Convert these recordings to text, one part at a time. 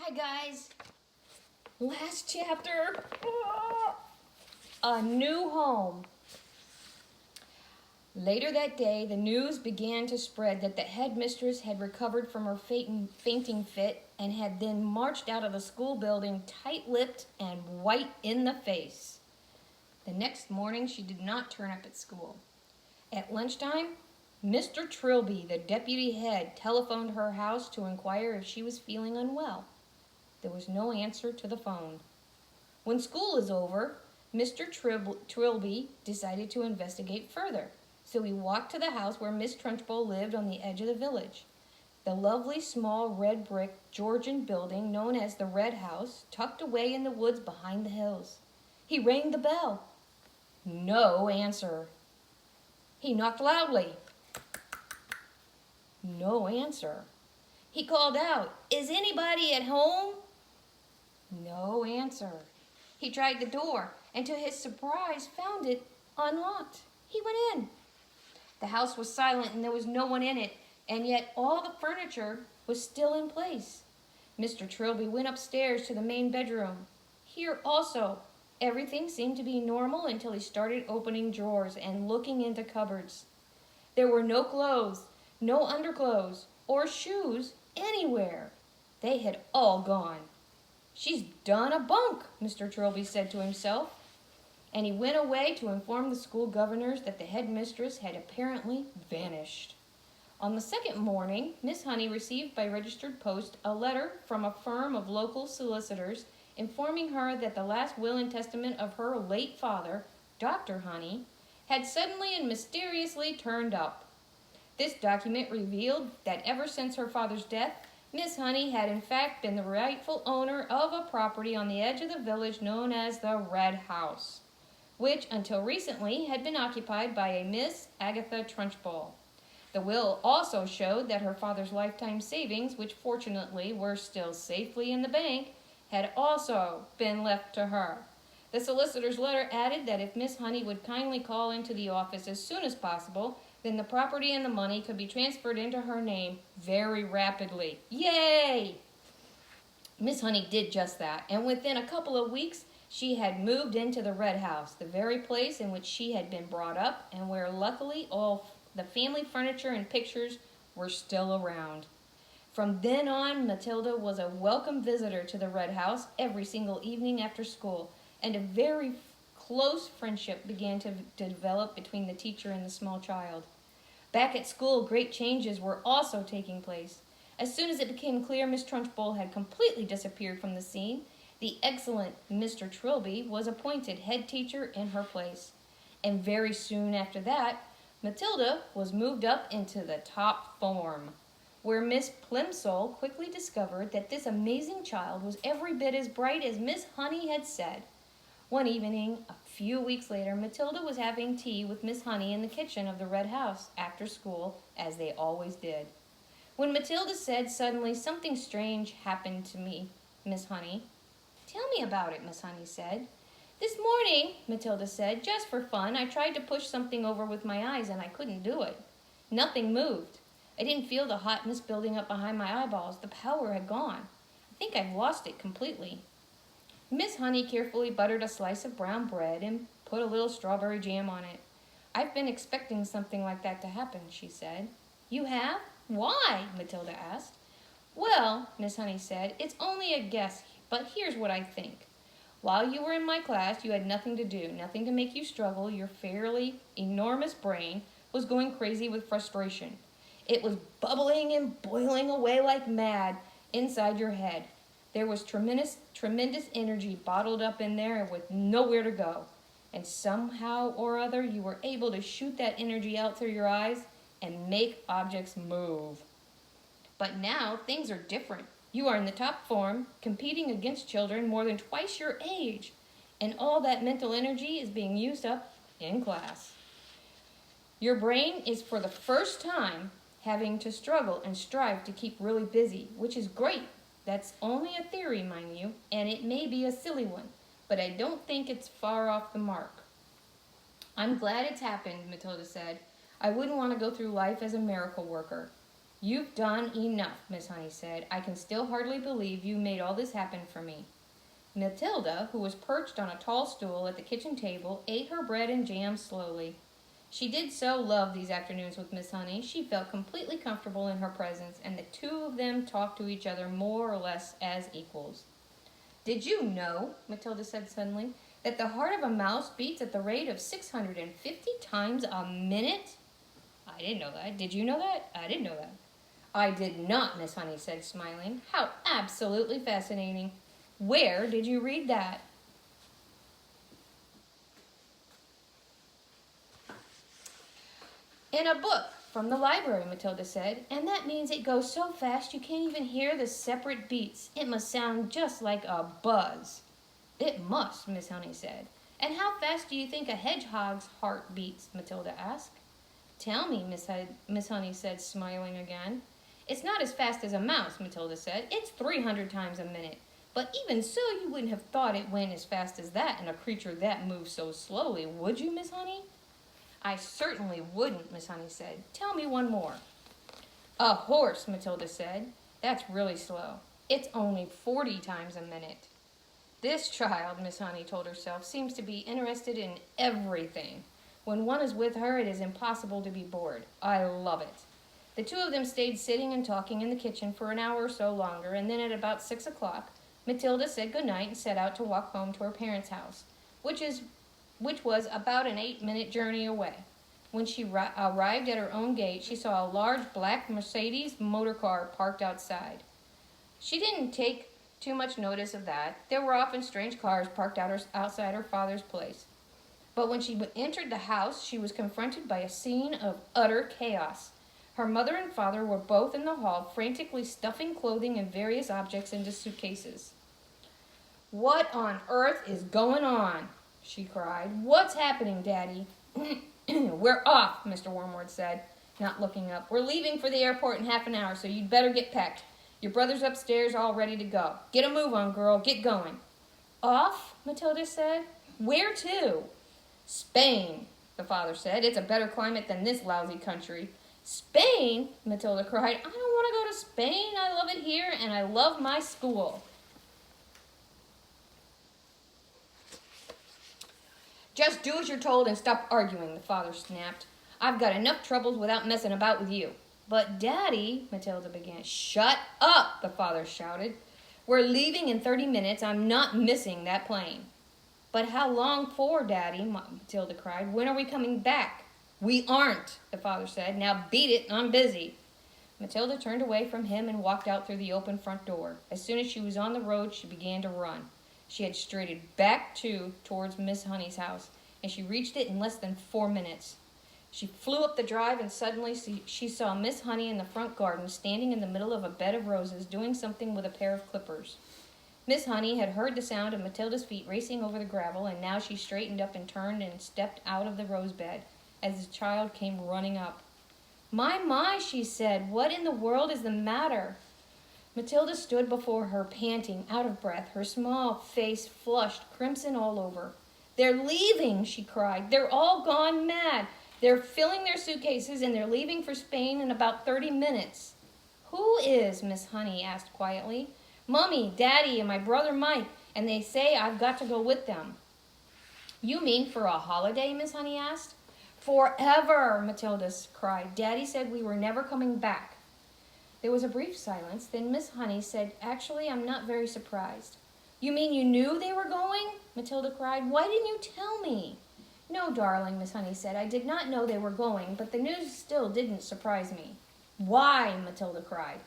Hi guys, last chapter, a new home. Later that day, the news began to spread that the headmistress had recovered from her fainting fit and had then marched out of the school building tight-lipped and white in the face. The next morning, she did not turn up at school. At lunchtime, Mr. Trilby, the deputy head, telephoned her house to inquire if she was feeling unwell. There was no answer to the phone. When school is over, Mr. Trilby decided to investigate further. So he walked to the house where Miss Trunchbull lived on the edge of the village. The lovely small red brick Georgian building known as the Red House, tucked away in the woods behind the hills. He rang the bell. No answer. He knocked loudly. No answer. He called out, "Is anybody at home?" No answer. He tried the door and to his surprise found it unlocked. He went in. The house was silent and there was no one in it, and yet all the furniture was still in place. Mr. Trilby went upstairs to the main bedroom. Here also, everything seemed to be normal until he started opening drawers and looking into cupboards. There were no clothes, no underclothes, or shoes anywhere. They had all gone. "She's done a bunk," Mr. Trilby said to himself, and he went away to inform the school governors that the headmistress had apparently vanished. On the second morning, Miss Honey received by registered post a letter from a firm of local solicitors informing her that the last will and testament of her late father, Dr. Honey, had suddenly and mysteriously turned up. This document revealed that ever since her father's death, Miss Honey had in fact been the rightful owner of a property on the edge of the village known as the Red House, which until recently had been occupied by a Miss Agatha Trunchbull. The will also showed that her father's lifetime savings, which fortunately were still safely in the bank, had also been left to her. The solicitor's letter added that if Miss Honey would kindly call into the office as soon as possible, then the property and the money could be transferred into her name very rapidly. Yay! Miss Honey did just that, and within a couple of weeks, she had moved into the Red House, the very place in which she had been brought up and where luckily all the family furniture and pictures were still around. From then on, Matilda was a welcome visitor to the Red House every single evening after school, and a very close friendship began to develop between the teacher and the small child. Back at school, great changes were also taking place. As soon as it became clear Miss Trunchbull had completely disappeared from the scene, the excellent Mr. Trilby was appointed head teacher in her place. And very soon after that, Matilda was moved up into the top form, where Miss Plimsoll quickly discovered that this amazing child was every bit as bright as Miss Honey had said. One evening, a few weeks later, Matilda was having tea with Miss Honey in the kitchen of the Red House after school, as they always did. When Matilda said suddenly, "Something strange happened to me, Miss Honey." "Tell me about it," Miss Honey said. "This morning," Matilda said, "just for fun, I tried to push something over with my eyes and I couldn't do it. Nothing moved. I didn't feel the hotness building up behind my eyeballs. The power had gone. I think I've lost it completely." Miss Honey carefully buttered a slice of brown bread and put a little strawberry jam on it. "I've been expecting something like that to happen," she said. "You have? Why?" Matilda asked. "Well," Miss Honey said, "it's only a guess, but here's what I think. While you were in my class, you had nothing to do, nothing to make you struggle. Your fairly enormous brain was going crazy with frustration. It was bubbling and boiling away like mad inside your head. There was tremendous energy bottled up in there with nowhere to go. And somehow or other, you were able to shoot that energy out through your eyes and make objects move. But now things are different. You are in the top form, competing against children more than twice your age, and all that mental energy is being used up in class. Your brain is for the first time having to struggle and strive to keep really busy, which is great. That's only a theory, mind you, and it may be a silly one, but I don't think it's far off the mark." "I'm glad it's happened," Matilda said. "I wouldn't want to go through life as a miracle worker." "You've done enough," Miss Honey said. "I can still hardly believe you made all this happen for me." Matilda, who was perched on a tall stool at the kitchen table, ate her bread and jam slowly. She did so love these afternoons with Miss Honey. She felt completely comfortable in her presence, and the two of them talked to each other more or less as equals. "Did you know," Matilda said suddenly, "that the heart of a mouse beats at the rate of 650 times a minute?" "I didn't know that. Did you know that?" "I didn't know that." "I did not," Miss Honey said, smiling. "How absolutely fascinating. Where did you read that?" "In a book from the library," Matilda said. "And that means it goes so fast you can't even hear the separate beats. It must sound just like a buzz." "It must," Miss Honey said. "And how fast do you think a hedgehog's heart beats?" Matilda asked. "Tell me," Miss Honey said, smiling again. "It's not as fast as a mouse," Matilda said. "It's 300 times a minute. But even so, you wouldn't have thought it went as fast as that in a creature that moves so slowly, would you, Miss Honey?" "I certainly wouldn't," Miss Honey said. "Tell me one more." "A horse," Matilda said. "That's really slow. It's only 40 times a minute." "This child," Miss Honey told herself, "seems to be interested in everything. When one is with her, it is impossible to be bored. I love it." The two of them stayed sitting and talking in the kitchen for an hour or so longer, and then at about 6 o'clock, Matilda said good night and set out to walk home to her parents' house, which was about an 8-minute journey away. When she arrived at her own gate, she saw a large black Mercedes motor car parked outside. She didn't take too much notice of that. There were often strange cars parked outside her father's place. But when she entered the house, she was confronted by a scene of utter chaos. Her mother and father were both in the hall, frantically stuffing clothing and various objects into suitcases. "What on earth is going on?" she cried. "What's happening, Daddy?" "We're off," Mr. Wormwood said, not looking up. "We're leaving for the airport in half an hour, so you'd better get packed. Your brother's upstairs all ready to go. Get a move on, girl. Get going." "Off?" Matilda said. "Where to?" "Spain," the father said. "It's a better climate than this lousy country." "Spain?" Matilda cried. "I don't want to go to Spain. I love it here, and I love my school." "Just do as you're told and stop arguing," the father snapped. "I've got enough troubles without messing about with you." "But, Daddy," Matilda began. "Shut up," the father shouted. "We're leaving in 30 minutes. I'm not missing that plane." "But how long for, Daddy?" Matilda cried. "When are we coming back?" "We aren't," the father said. "Now beat it. I'm busy." Matilda turned away from him and walked out through the open front door. As soon as she was on the road, she began to run. She had straighted back towards Miss Honey's house, and she reached it in less than 4 minutes. She flew up the drive, and suddenly she saw Miss Honey in the front garden, standing in the middle of a bed of roses, doing something with a pair of clippers. Miss Honey had heard the sound of Matilda's feet racing over the gravel, and now she straightened up and turned and stepped out of the rose bed as the child came running up. My, she said, "what in the world is the matter?" Matilda stood before her, panting, out of breath, her small face flushed crimson all over. "They're leaving," she cried. "They're all gone mad. They're filling their suitcases, and they're leaving for Spain in about 30 minutes. "Who is?" Miss Honey asked quietly. "Mummy, Daddy, and my brother Mike, and they say I've got to go with them." "You mean for a holiday?" Miss Honey asked. "Forever," Matilda cried. "Daddy said we were never coming back." There was a brief silence. Then Miss Honey said, "Actually, I'm not very surprised." "You mean you knew they were going?" Matilda cried. "Why didn't you tell me?" "No, darling," Miss Honey said. "I did not know they were going, but the news still didn't surprise me." "Why?" Matilda cried.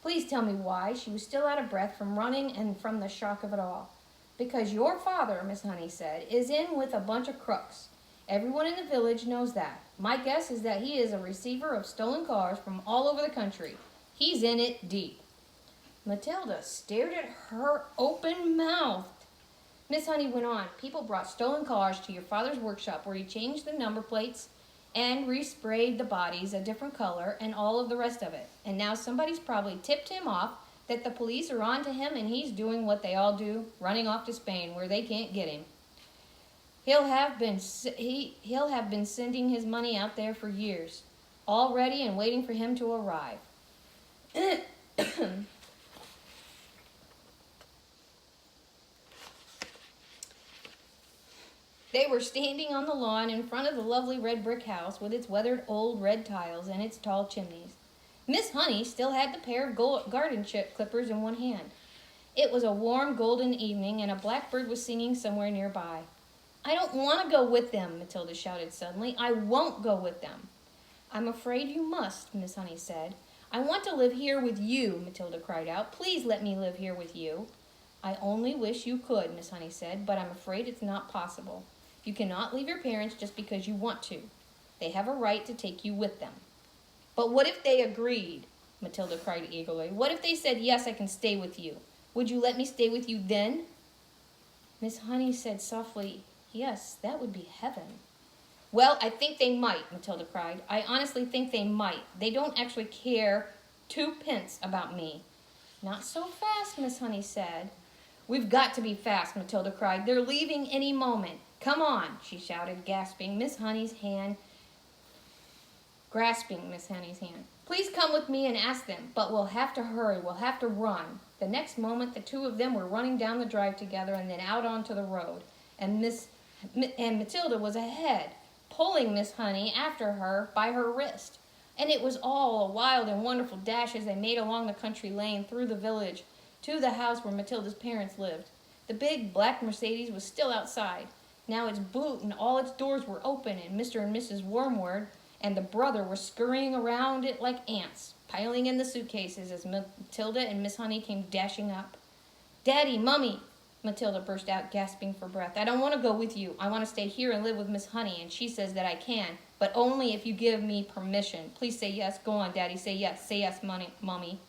"Please tell me why." She was still out of breath from running and from the shock of it all. "Because your father," Miss Honey said, "is in with a bunch of crooks. Everyone in the village knows that. My guess is that he is a receiver of stolen cars from all over the country. He's in it deep." Matilda stared at her open-mouthed. Miss Honey went on. "People brought stolen cars to your father's workshop where he changed the number plates and resprayed the bodies a different color and all of the rest of it. And now somebody's probably tipped him off that the police are on to him, and he's doing what they all do, running off to Spain where they can't get him. He'll have been sending his money out there for years, all ready and waiting for him to arrive. They were standing on the lawn in front of the lovely red brick house with its weathered old red tiles and its tall chimneys. Miss Honey still had the pair of garden chip clippers in one hand. It was a warm golden evening and a blackbird was singing somewhere nearby. "I don't want to go with them," Matilda shouted suddenly. "I won't go with them." "I'm afraid you must," Miss Honey said. "I want to live here with you," Matilda cried out. "Please let me live here with you." "I only wish you could," Miss Honey said, "but I'm afraid it's not possible. You cannot leave your parents just because you want to. They have a right to take you with them." "But what if they agreed?" Matilda cried eagerly. "What if they said, 'Yes, I can stay with you'? Would you let me stay with you then?" Miss Honey said softly, "Yes, that would be heaven." "Well, I think they might," Matilda cried. "I honestly think they might. They don't actually care 2 pence about me." "Not so fast," Miss Honey said. "We've got to be fast," Matilda cried. "They're leaving any moment. Come on," she shouted, grasping Miss Honey's hand. "Please come with me and ask them, but we'll have to hurry. We'll have to run." The next moment, the two of them were running down the drive together and then out onto the road, and Matilda was ahead, pulling Miss Honey after her by her wrist. And it was all a wild and wonderful dash as they made along the country lane through the village to the house where Matilda's parents lived. The big black Mercedes was still outside. Now its boot and all its doors were open, and Mr. and Mrs. Wormwood and the brother were scurrying around it like ants, piling in the suitcases as Matilda and Miss Honey came dashing up. "Daddy, Mummy," Matilda burst out, gasping for breath. "I don't want to go with you. I want to stay here and live with Miss Honey, and she says that I can, but only if you give me permission. Please say yes. Go on, Daddy. Say yes. Say yes, Mummy."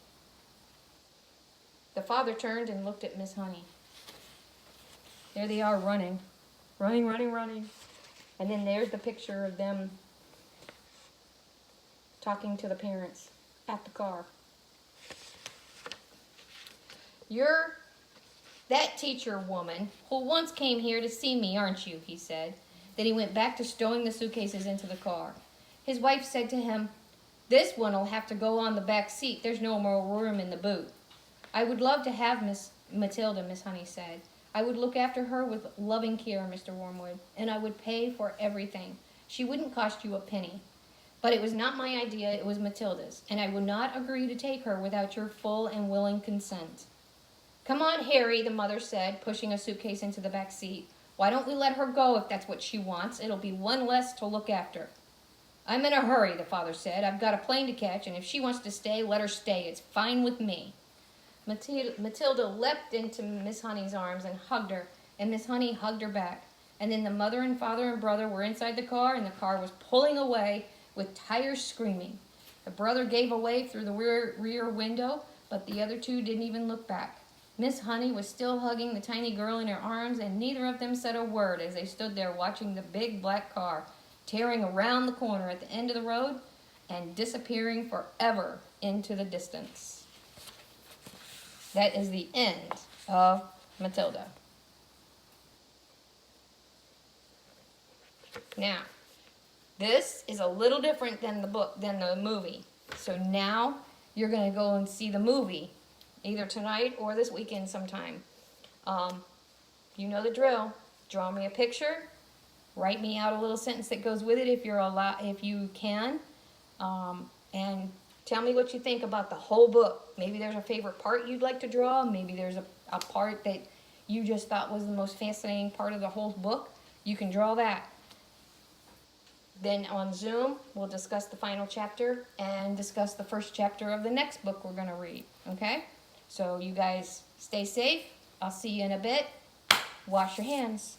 The father turned and looked at Miss Honey. There they are running. Running. And then there's the picture of them talking to the parents at the car. "You're that teacher woman who once came here to see me, aren't you?" he said. Then he went back to stowing the suitcases into the car. His wife said to him, "This one'll have to go on the back seat. There's no more room in the boot." "I would love to have Miss Matilda," Miss Honey said. "I would look after her with loving care, Mr. Wormwood, and I would pay for everything. She wouldn't cost you a penny. But it was not my idea, it was Matilda's, and I would not agree to take her without your full and willing consent." "Come on, Harry," the mother said, pushing a suitcase into the back seat. "Why don't we let her go if that's what she wants? It'll be one less to look after." "I'm in a hurry," the father said. "I've got a plane to catch, and if she wants to stay, let her stay. It's fine with me." Matilda leapt into Miss Honey's arms and hugged her, and Miss Honey hugged her back. And then the mother and father and brother were inside the car, and the car was pulling away with tires screaming. The brother gave away through the rear window, but the other two didn't even look back. Miss Honey was still hugging the tiny girl in her arms, and neither of them said a word as they stood there watching the big black car tearing around the corner at the end of the road and disappearing forever into the distance. That is the end of Matilda. Now, this is a little different than the movie. So now you're going to go and see the movie, either tonight or this weekend sometime. You know the drill. Draw me a picture. Write me out a little sentence that goes with it if you can. And tell me what you think about the whole book. Maybe there's a favorite part you'd like to draw. Maybe there's a part that you just thought was the most fascinating part of the whole book. You can draw that. Then on Zoom, we'll discuss the final chapter and discuss the first chapter of the next book we're going to read. Okay? So you guys stay safe. I'll see you in a bit. Wash your hands.